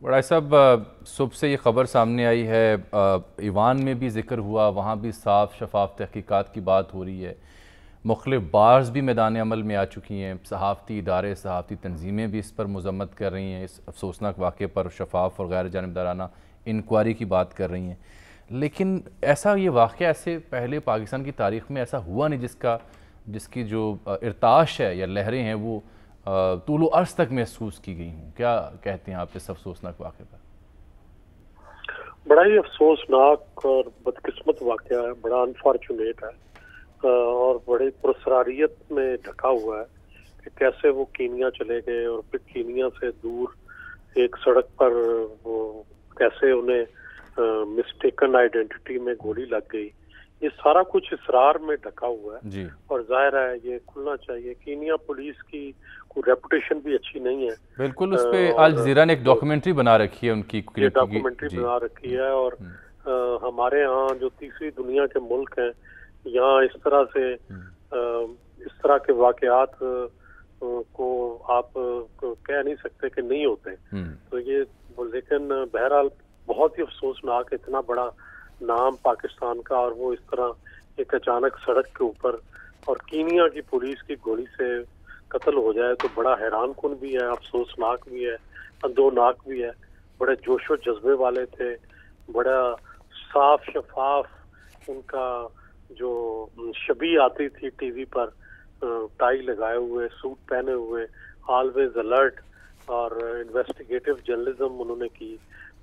بڑا صاحب، صبح سے یہ خبر سامنے آئی ہے، ایوان میں بھی ذکر ہوا، وہاں بھی صاف شفاف تحقیقات کی بات ہو رہی ہے، مختلف بارز بھی میدان عمل میں آ چکی ہیں، صحافتی ادارے، صحافتی تنظیمیں بھی اس پر مذمت کر رہی ہیں، اس افسوسناک واقعے پر شفاف اور غیر جانبدارانہ انکوائری کی بات کر رہی ہیں۔ لیکن ایسا یہ واقعہ ایسے پہلے پاکستان کی تاریخ میں ایسا ہوا نہیں جس کی جو ارتعاش ہے یا لہریں ہیں وہ طول و عرض تک محسوس کی گئی ہوں۔ کیا کہتے ہیں آپ اس افسوسناک واقعے پر؟ بڑا ہی افسوسناک اور بدقسمت واقعہ ہے، بڑا انفارچونیٹ ہے اور بڑی پرسراریت میں ڈھکا ہوا ہے کہ کیسے وہ کینیا چلے گئے اور پھر کینیا سے دور ایک سڑک پر وہ کیسے انہیں مسٹیکن آئیڈینٹی میں گولی لگ گئی۔ یہ سارا کچھ اسرار میں ڈھکا ہوا ہے جی، اور ظاہر ہے یہ کھلنا چاہیے۔ کینیا پولیس کی کوئی ریپوٹیشن بھی اچھی نہیں ہے، بالکل۔ اس پہ اور الجزیرہ نے ایک ڈاکومنٹری بنا رکی ہے ان کی یہ ڈاکومنٹری بنا رکھی ہے، اور ہمارے ہاں جو تیسری دنیا کے ملک ہیں یہاں اس طرح کے واقعات کو آپ کہہ نہیں سکتے کہ نہیں ہوتے۔ تو یہ لیکن بہرحال بہت ہی افسوسناک، اتنا بڑا نام پاکستان کا اور وہ اس طرح ایک اچانک سڑک کے اوپر اور کینیا کی پولیس کی گولی سے قتل ہو جائے تو بڑا حیران کن بھی ہے، افسوسناک بھی ہے، اندوناک بھی ہے۔ بڑے جوش و جذبے والے تھے، بڑا صاف شفاف ان کا جو شبیہ آتی تھی ٹی وی پر، ٹائی لگائے ہوئے، سوٹ پہنے ہوئے، آلویز الرٹ، اور انویسٹیگیٹو جرنلزم انہوں نے کی۔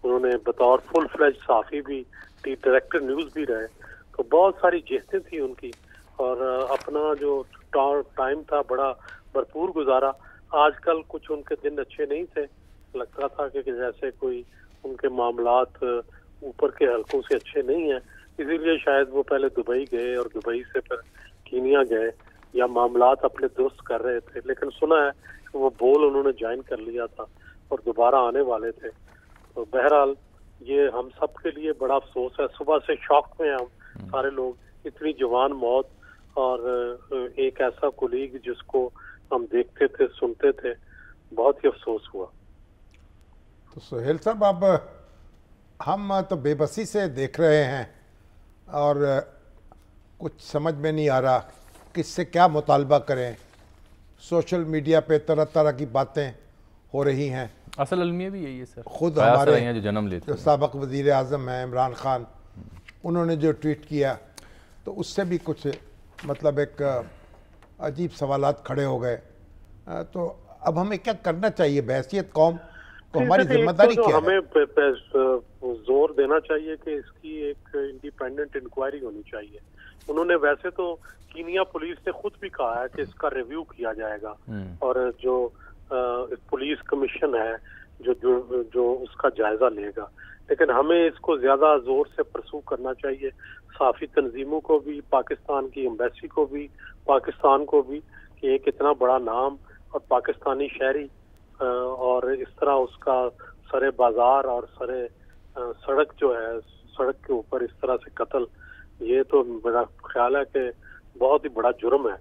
انہوں نے بطور فل فلیج صحافی بھی ڈائریکٹر نیوز بھی رہے، تو بہت ساری جہتیں تھیں ان کی، اور اپنا جو ٹائم تھا بڑا بھرپور گزارا۔ آج کل کچھ ان کے دن اچھے نہیں تھے، لگتا تھا کہ جیسے کوئی ان کے معاملات اوپر کے حلقوں سے اچھے نہیں ہیں، اسی لیے شاید وہ پہلے دبئی گئے اور دبئی سے پھر کینیا گئے یا معاملات اپنے درست کر رہے تھے، لیکن سنا ہے کہ وہ بول انہوں نے جوائن کر لیا تھا اور دوبارہ آنے والے تھے۔ تو بہرحال یہ ہم سب کے لیے بڑا افسوس ہے، صبح سے شاک میں ہم سارے لوگ، اتنی جوان موت اور ایک ایسا کولیگ جس کو ہم دیکھتے تھے، سنتے تھے، بہت ہی افسوس ہوا۔ تو سہیل صاحب، اب ہم تو بے بسی سے دیکھ رہے ہیں اور کچھ سمجھ میں نہیں آ رہا کس سے کیا مطالبہ کریں۔ سوشل میڈیا پہ طرح طرح کی باتیں ہو رہی ہیں۔ اصل المیہ بھی یہی ہے سر، خود ہمارے جو جنم لیتے جو سابق وزیر اعظم ہیں عمران خان، انہوں نے جو ٹویٹ کیا تو اس سے بھی کچھ مطلب ایک عجیب سوالات کھڑے ہو گئے۔ تو اب ہمیں کیا کرنا چاہیے بحیثیت قوم کو؟ ہماری ذمہ داری کیا ہے؟ ہمیں زور دینا چاہیے کہ اس کی ایک انڈیپینڈنٹ انکوائری ہونی چاہیے۔ انہوں نے ویسے تو کینیا پولیس نے خود بھی کہا ہے کہ اس کا ریویو کیا جائے گا، اور جو پولیس کمیشن ہے جو اس کا جائزہ لے گا، لیکن ہمیں اس کو زیادہ زور سے پرسو کرنا چاہیے، صحافی تنظیموں کو بھی، پاکستان کی ایمبیسی کو بھی، پاکستان کو بھی، کہ ایک اتنا بڑا نام اور پاکستانی شہری اور اس طرح اس کا سرے بازار اور سرے سڑک جو ہے، سڑک کے اوپر اس طرح سے قتل، یہ تو میرا خیال ہے کہ بہت ہی بڑا جرم ہے۔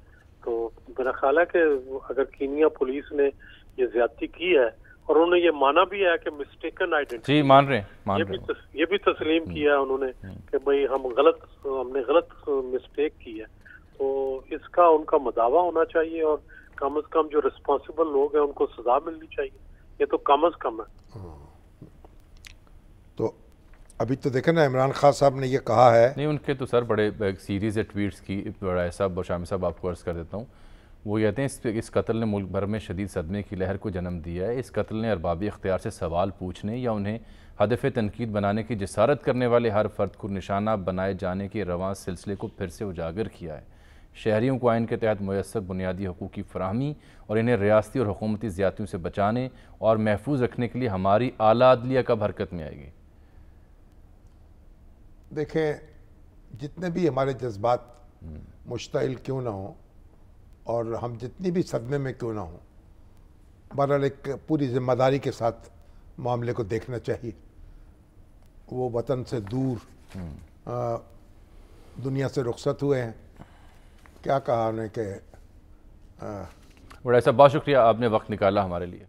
تو میرا خیال ہے کہ اگر کینیا پولیس نے یہ زیادتی کی ہے اور انہوں نے یہ مانا بھی ہے کہ مسٹیکن آئیڈینٹی، جی مان رہے ہیں، یہ بھی تسلیم کیا ہے انہوں نے کہ بھئی ہم نے غلط مسٹیک کی ہے، تو اس کا ان کا مداوع ہونا چاہیے، اور کم از کم جو رسپانسبل لوگ ہیں ان کو سزا ملنی چاہیے، یہ تو کم از کم ہے۔ تو ابھی تو دیکھیں نا، عمران خان صاحب نے یہ کہا ہے، نہیں ان کے تو سر بڑے سیریز ہے ٹویٹس کی، بڑا صاحب اور شامی صاحب آپ کو عرض کر دیتا ہوں۔ وہ کہتے ہیں اس قتل نے ملک بھر میں شدید صدمے کی لہر کو جنم دیا ہے۔ اس قتل نے اربابِ اختیار سے سوال پوچھنے یا انہیں ہدف تنقید بنانے کی جسارت کرنے والے ہر فرد کو نشانہ بنائے جانے کے رواں سلسلے کو پھر سے اجاگر کیا ہے۔ شہریوں کو آئین کے تحت میسر بنیادی حقوق کی فراہمی اور انہیں ریاستی اور حکومتی زیادتیوں سے بچانے اور محفوظ رکھنے کے لیے ہماری اعلیٰ عدلیہ کب حرکت میں آئے گی؟ دیکھیں، جتنے بھی ہمارے جذبات مشتعل کیوں نہ ہوں اور ہم جتنی بھی صدمے میں کیوں نہ ہوں، بہرحال ایک پوری ذمہ داری کے ساتھ معاملے کو دیکھنا چاہیے۔ وہ وطن سے دور دنیا سے رخصت ہوئے ہیں، کیا کہا انہیں کہ بڑا صاحب بہت شکریہ، آپ نے وقت نکالا ہمارے لیے۔